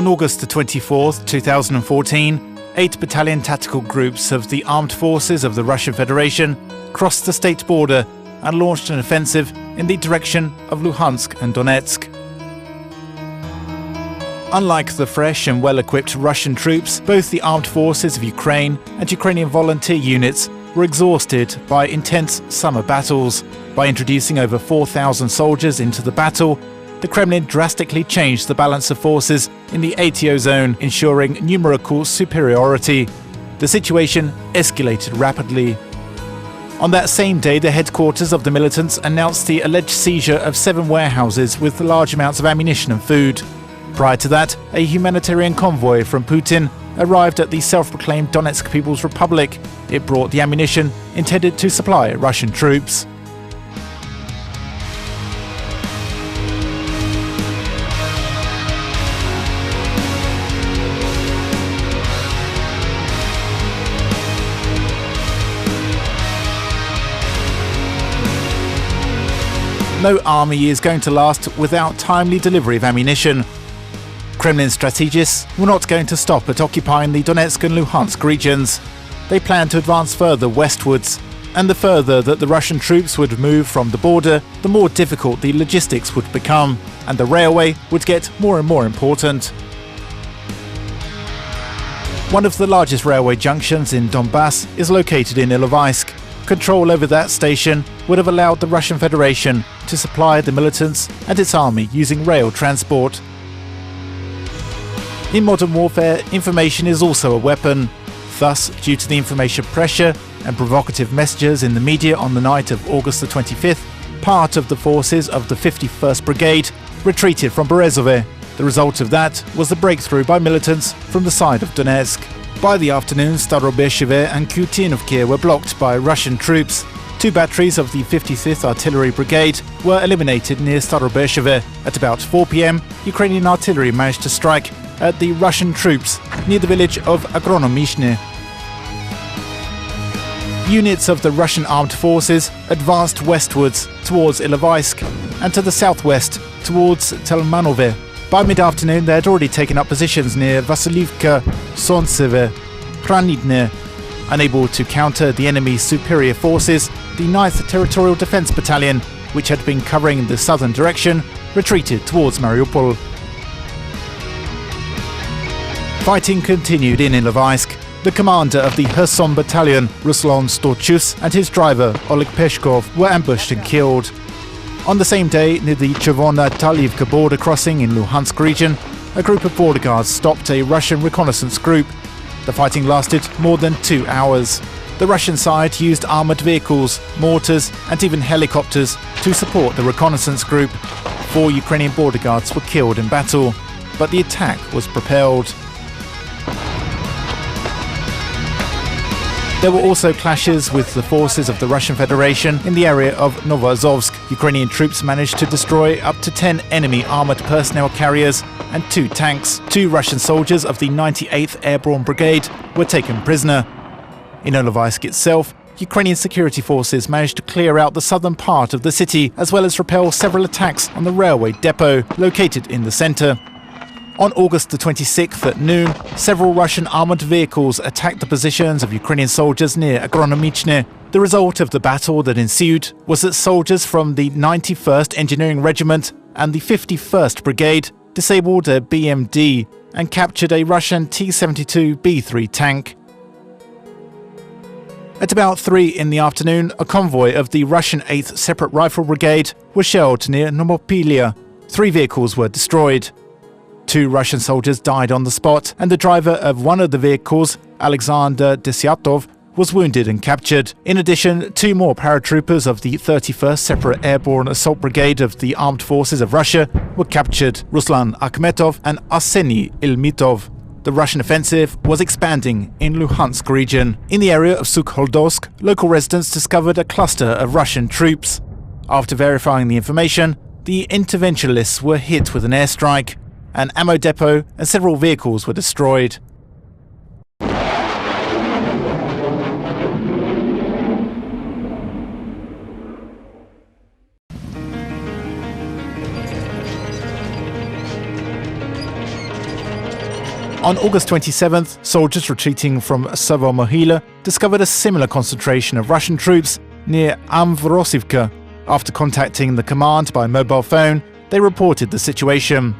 On August the 24th, 2014, 8 battalion tactical groups of the armed forces of the Russian Federation crossed the state border and launched an offensive in the direction of Luhansk and Donetsk. Unlike the fresh and well-equipped Russian troops, both the armed forces of Ukraine and Ukrainian volunteer units were exhausted by intense summer battles. By introducing over 4,000 soldiers into the battle, the Kremlin drastically changed the balance of forces in the ATO zone, ensuring numerical superiority. The situation escalated rapidly. On that same day, the headquarters of the militants announced the alleged seizure of 7 warehouses with large amounts of ammunition and food. Prior to that, a humanitarian convoy from Putin arrived at the self-proclaimed Donetsk People's Republic. It brought the ammunition intended to supply Russian troops. No army is going to last without timely delivery of ammunition. Kremlin strategists were not going to stop at occupying the Donetsk and Luhansk regions. They planned to advance further westwards, and the further that the Russian troops would move from the border, the more difficult the logistics would become, and the railway would get more and more important. One of the largest railway junctions in Donbass is located in Ilovaisk. Control over that station would have allowed the Russian Federation to supply the militants and its army using rail transport. In modern warfare, information is also a weapon. Thus, due to the information pressure and provocative messages in the media on the night of August the 25th, part of the forces of the 51st Brigade retreated from Berezove. The result of that was the breakthrough by militants from the side of Donetsk. By the afternoon, Starobesheve and Kutinovka were blocked by Russian troops. 2 batteries of the 55th Artillery Brigade were eliminated near Starobesheve. At about 4 p.m, Ukrainian artillery managed to strike at the Russian troops near the village of Agronomishne. Units of the Russian armed forces advanced westwards towards Ilovaisk and to the southwest towards Telmanove. By mid-afternoon, they had already taken up positions near Vasilivka, Sontseve, Kranidne. Unable to counter the enemy's superior forces, the 9th Territorial Defence Battalion, which had been covering the southern direction, retreated towards Mariupol. Fighting continued in Ilovaisk. The commander of the Kherson Battalion, Ruslan Storchus, and his driver, Oleg Peshkov, were ambushed and killed. On the same day, near the Chervona-Talivka border crossing in Luhansk region, a group of border guards stopped a Russian reconnaissance group. The fighting lasted more than 2 hours. The Russian side used armoured vehicles, mortars and even helicopters to support the reconnaissance group. 4 Ukrainian border guards were killed in battle, but the attack was propelled. There were also clashes with the forces of the Russian Federation in the area of Novoazovsk. Ukrainian troops managed to destroy up to 10 enemy armoured personnel carriers and 2 tanks. 2 Russian soldiers of the 98th Airborne Brigade were taken prisoner. In Ilovaisk itself, Ukrainian security forces managed to clear out the southern part of the city, as well as repel several attacks on the railway depot located in the centre. On August the 26th at noon, several Russian armoured vehicles attacked the positions of Ukrainian soldiers near Agronomichne. The result of the battle that ensued was that soldiers from the 91st Engineering Regiment and the 51st Brigade disabled a BMD and captured a Russian T-72B3 tank. At about 3 in the afternoon, a convoy of the Russian 8th Separate Rifle Brigade was shelled near Nomopilia. 3 vehicles were destroyed. 2 Russian soldiers died on the spot, and the driver of one of the vehicles, Alexander Desyatov, was wounded and captured. In addition, 2 more paratroopers of the 31st Separate Airborne Assault Brigade of the Armed Forces of Russia were captured, Ruslan Akhmetov and Arseny Ilmitov. The Russian offensive was expanding in Luhansk region. In the area of Sukhodolsk, local residents discovered a cluster of Russian troops. After verifying the information, the interventionists were hit with an airstrike. An ammo depot and several vehicles were destroyed. On August 27th, soldiers retreating from Savomohila discovered a similar concentration of Russian troops near Amvrosivka. After contacting the command by mobile phone, they reported the situation.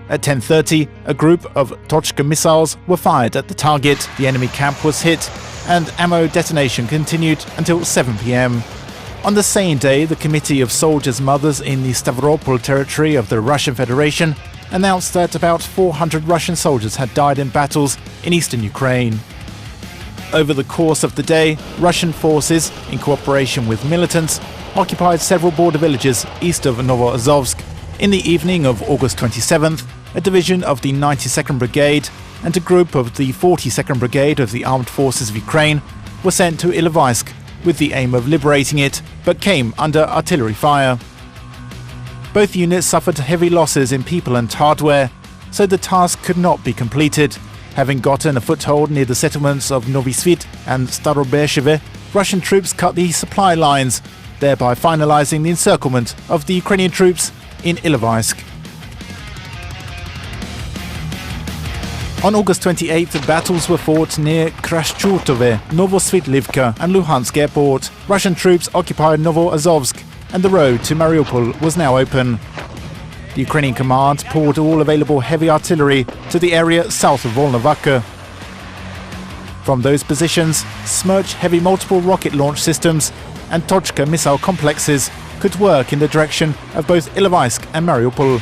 At 10:30, a group of Tochka missiles were fired at the target, the enemy camp was hit, and ammo detonation continued until 7 p.m. On the same day, the Committee of Soldiers' Mothers in the Stavropol territory of the Russian Federation announced that about 400 Russian soldiers had died in battles in eastern Ukraine. Over the course of the day, Russian forces, in cooperation with militants, occupied several border villages east of Novoazovsk. In the evening of August 27th, a division of the 92nd Brigade and a group of the 42nd Brigade of the Armed Forces of Ukraine were sent to Ilovaisk with the aim of liberating it, but came under artillery fire. Both units suffered heavy losses in people and hardware, so the task could not be completed. Having gotten a foothold near the settlements of Novi Svit and Starobesheve, Russian troops cut the supply lines, thereby finalizing the encirclement of the Ukrainian troops in Ilovaisk. On August 28th, battles were fought near Krashchurtove, Novosvitlivka and Luhansk airport. Russian troops occupied Novoazovsk, and the road to Mariupol was now open. The Ukrainian command poured all available heavy artillery to the area south of Volnovakha. From those positions, Smerch heavy multiple rocket launch systems and Tochka missile complexes could work in the direction of both Ilovaisk and Mariupol.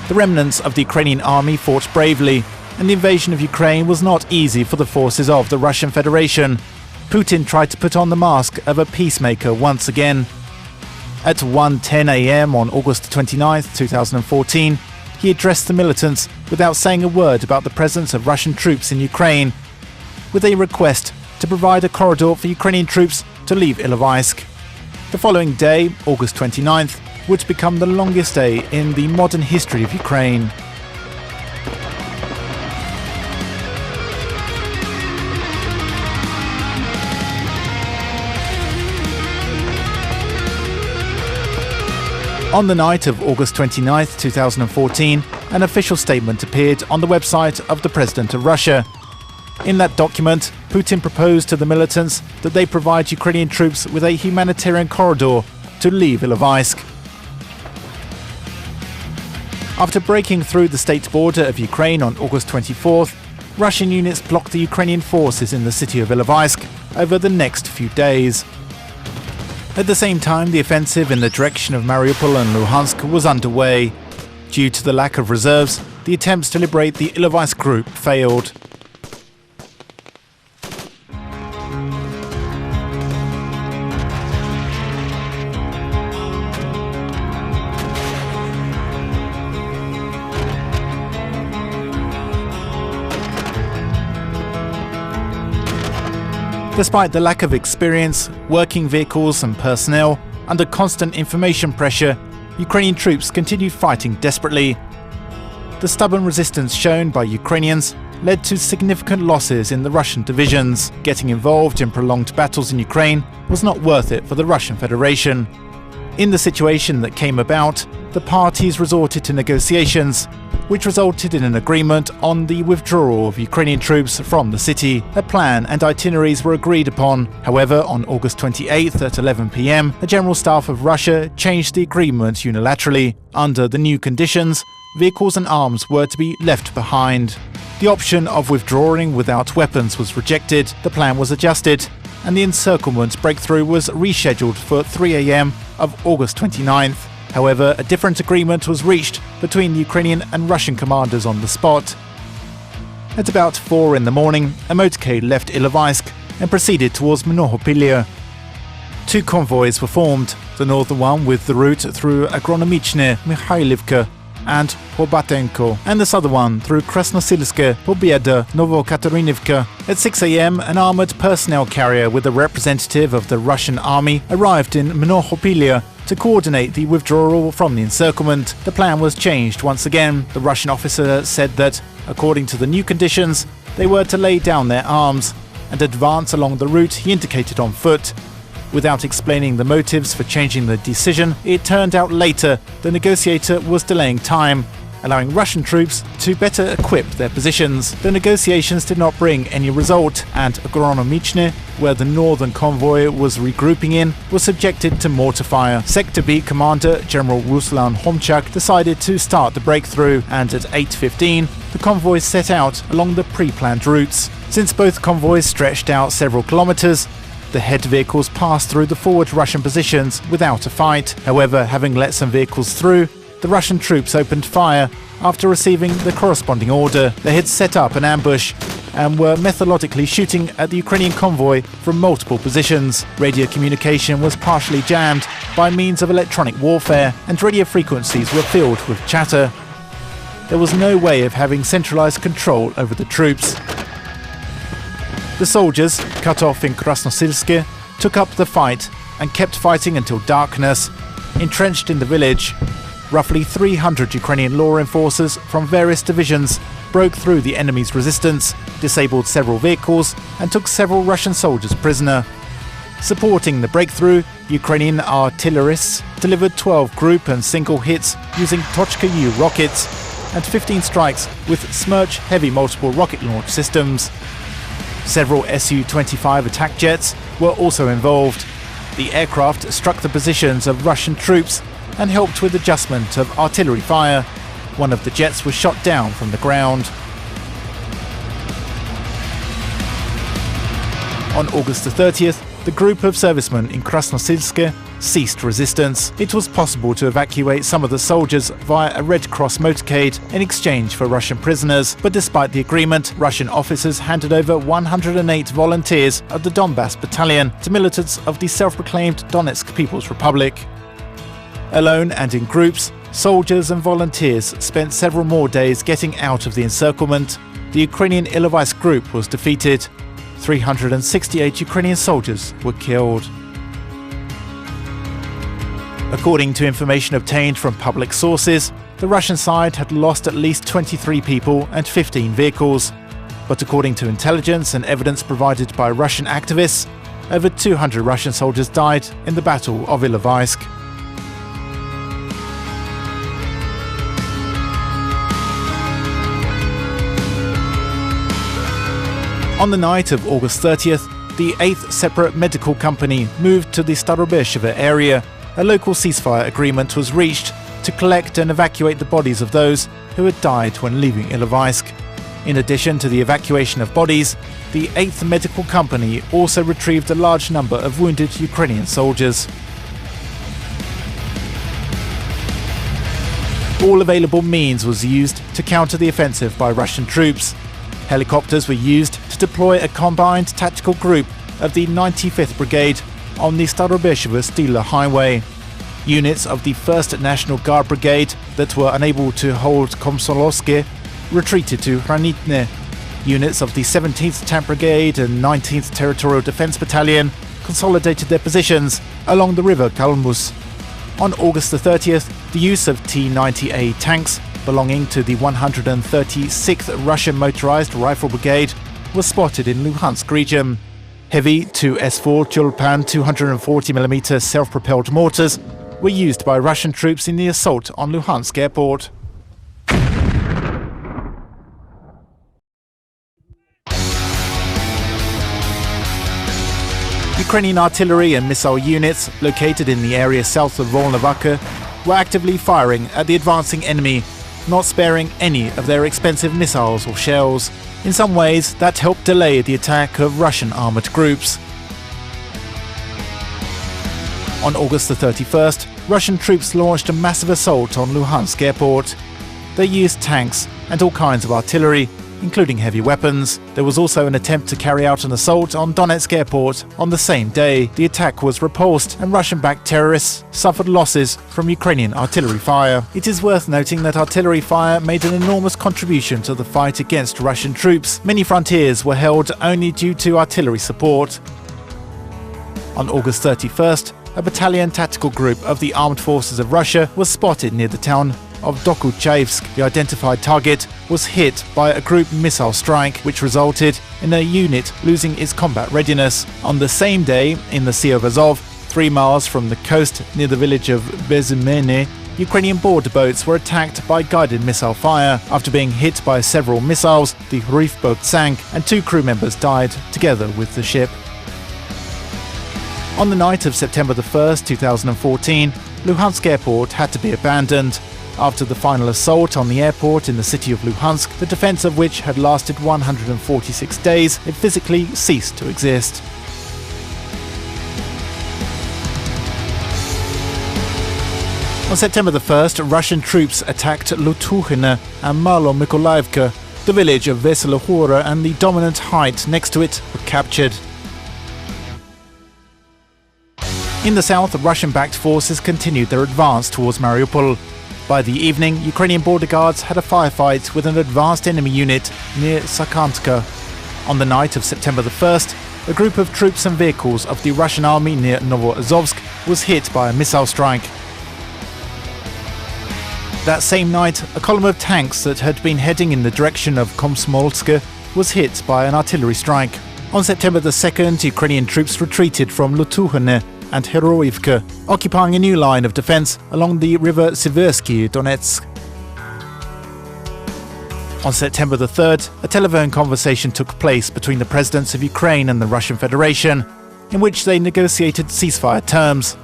The remnants of the Ukrainian army fought bravely, and the invasion of Ukraine was not easy for the forces of the Russian Federation. Putin tried to put on the mask of a peacemaker once again. At 1:10 a.m. on August 29, 2014, he addressed the militants without saying a word about the presence of Russian troops in Ukraine, with a request to provide a corridor for Ukrainian troops to leave Ilovaisk. The following day, August 29th, would become the longest day in the modern history of Ukraine. On the night of August 29, 2014, an official statement appeared on the website of the President of Russia. In that document, Putin proposed to the militants that they provide Ukrainian troops with a humanitarian corridor to leave Ilovaisk. After breaking through the state border of Ukraine on August 24th, Russian units blocked the Ukrainian forces in the city of Ilovaisk over the next few days. At the same time, the offensive in the direction of Mariupol and Luhansk was underway. Due to the lack of reserves, the attempts to liberate the Ilovaisk group failed. Despite the lack of experience, working vehicles and personnel, under constant information pressure, Ukrainian troops continued fighting desperately. The stubborn resistance shown by Ukrainians led to significant losses in the Russian divisions. Getting involved in prolonged battles in Ukraine was not worth it for the Russian Federation. In the situation that came about, the parties resorted to negotiations, which resulted in an agreement on the withdrawal of Ukrainian troops from the city. A plan and itineraries were agreed upon. However, on August 28th at 11 p.m, the General Staff of Russia changed the agreement unilaterally. Under the new conditions, vehicles and arms were to be left behind. The option of withdrawing without weapons was rejected, the plan was adjusted, and the encirclement breakthrough was rescheduled for 3 a.m. of August 29th. However, a different agreement was reached between the Ukrainian and Russian commanders on the spot. At about 4 in the morning, a motorcade left Ilovaisk and proceeded towards Mnohopilia. Two convoys were formed, the northern one with the route through Agronomichne, Mikhailivka and Hobatenko, and the southern one through Krasnosilske, Pobieda, Novokaterinivka. At 6 a.m, an armoured personnel carrier with a representative of the Russian army arrived in Mnohopilia to coordinate the withdrawal from the encirclement. The plan was changed once again. The Russian officer said that, according to the new conditions, they were to lay down their arms and advance along the route he indicated on foot. Without explaining the motives for changing the decision, it turned out later the negotiator was delaying time, allowing Russian troops to better equip their positions. The negotiations did not bring any result, and Agronomichne, where the northern convoy was regrouping in, was subjected to mortar fire. Sector B commander General Ruslan Homchak decided to start the breakthrough, and at 8:15 the convoys set out along the pre-planned routes. Since both convoys stretched out several kilometers, the head vehicles passed through the forward Russian positions without a fight. However, having let some vehicles through, the Russian troops opened fire after receiving the corresponding order. They had set up an ambush and were methodically shooting at the Ukrainian convoy from multiple positions. Radio communication was partially jammed by means of electronic warfare, and radio frequencies were filled with chatter. There was no way of having centralized control over the troops. The soldiers, cut off in Krasnosilske, took up the fight and kept fighting until darkness. Entrenched in the village, roughly 300 Ukrainian law enforcers from various divisions broke through the enemy's resistance, disabled several vehicles, and took several Russian soldiers prisoner. Supporting the breakthrough, Ukrainian artillerists delivered 12 group and single hits using Tochka-U rockets and 15 strikes with Smerch heavy multiple rocket launch systems. Several Su-25 attack jets were also involved. The aircraft struck the positions of Russian troops and helped with adjustment of artillery fire. One of the jets was shot down from the ground. On August the 30th, the group of servicemen in Krasnosilske ceased resistance. It was possible to evacuate some of the soldiers via a Red Cross motorcade in exchange for Russian prisoners, but despite the agreement, Russian officers handed over 108 volunteers of the Donbass battalion to militants of the self-proclaimed Donetsk People's Republic. Alone and in groups, soldiers and volunteers spent several more days getting out of the encirclement. The Ukrainian Ilovaisk group was defeated. 368 Ukrainian soldiers were killed. According to information obtained from public sources, the Russian side had lost at least 23 people and 15 vehicles. But according to intelligence and evidence provided by Russian activists, over 200 Russian soldiers died in the Battle of Ilovaisk. On the night of August 30th, the 8th separate medical company moved to the Starobesheva area. A local ceasefire agreement was reached to collect and evacuate the bodies of those who had died when leaving Ilovaisk. In addition to the evacuation of bodies, the 8th medical company also retrieved a large number of wounded Ukrainian soldiers. All available means was used to counter the offensive by Russian troops. Helicopters were used to deploy a combined tactical group of the 95th Brigade on the Starobesheva-Stila Highway. Units of the 1st National Guard Brigade that were unable to hold Komsomolsk retreated to Hranitne. Units of the 17th Tank Brigade and 19th Territorial Defence Battalion consolidated their positions along the river Kalmus. On August the 30th, the use of T-90A tanks belonging to the 136th Russian Motorized Rifle Brigade was spotted in Luhansk region. Heavy 2S4 Tulpan 240mm self-propelled mortars were used by Russian troops in the assault on Luhansk airport. Ukrainian artillery and missile units located in the area south of Volnovakha were actively firing at the advancing enemy, not sparing any of their expensive missiles or shells. In some ways, that helped delay the attack of Russian armoured groups. On August the 31st, Russian troops launched a massive assault on Luhansk airport. They used tanks and all kinds of artillery, including heavy weapons. There was also an attempt to carry out an assault on Donetsk airport on the same day. The attack was repulsed and Russian-backed terrorists suffered losses from Ukrainian artillery fire. It is worth noting that artillery fire made an enormous contribution to the fight against Russian troops. Many frontiers were held only due to artillery support. On August 31st, a battalion tactical group of the armed forces of Russia was spotted near the town of Dokuchaevsk. The identified target was hit by a group missile strike, which resulted in a unit losing its combat readiness. On the same day, in the Sea of Azov, 3 miles from the coast near the village of Bezymene, Ukrainian border boats were attacked by guided missile fire. After being hit by several missiles, the reef boat sank and 2 crew members died, together with the ship. On the night of September 1st, 2014, Luhansk airport had to be abandoned. After the final assault on the airport in the city of Luhansk, the defense of which had lasted 146 days, it physically ceased to exist. On September 1st, Russian troops attacked Lutuhina and Malo-Mykolaievka. The village of Veselohora and the dominant height next to it were captured. In the south, Russian-backed forces continued their advance towards Mariupol. By the evening, Ukrainian border guards had a firefight with an advanced enemy unit near Sakantka. On the night of September 1st, a group of troops and vehicles of the Russian army near Novoazovsk was hit by a missile strike. That same night, a column of tanks that had been heading in the direction of Komsomolsk was hit by an artillery strike. On September 2nd, Ukrainian troops retreated from Lutuhina and Heroivka, occupying a new line of defense along the river Seversky Donetsk. On September 3rd, a telephone conversation took place between the presidents of Ukraine and the Russian Federation, in which they negotiated ceasefire terms.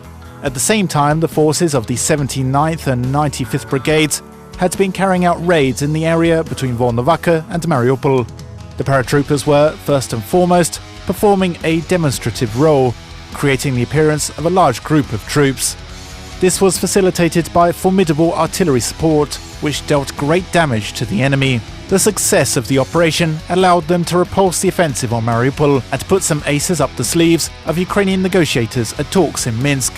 At the same time, the forces of the 79th and 95th Brigades had been carrying out raids in the area between Volnovakha and Mariupol. The paratroopers were, first and foremost, performing a demonstrative role, creating the appearance of a large group of troops. This was facilitated by formidable artillery support, which dealt great damage to the enemy. The success of the operation allowed them to repulse the offensive on Mariupol and put some aces up the sleeves of Ukrainian negotiators at talks in Minsk.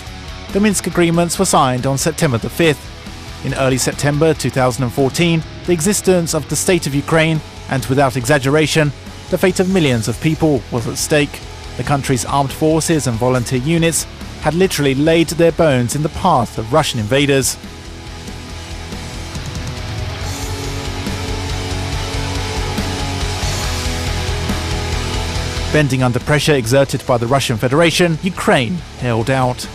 The Minsk agreements were signed on September 5th. In early September 2014, the existence of the state of Ukraine, and without exaggeration, the fate of millions of people was at stake. The country's armed forces and volunteer units had literally laid their bones in the path of Russian invaders. Bending under pressure exerted by the Russian Federation, Ukraine held out.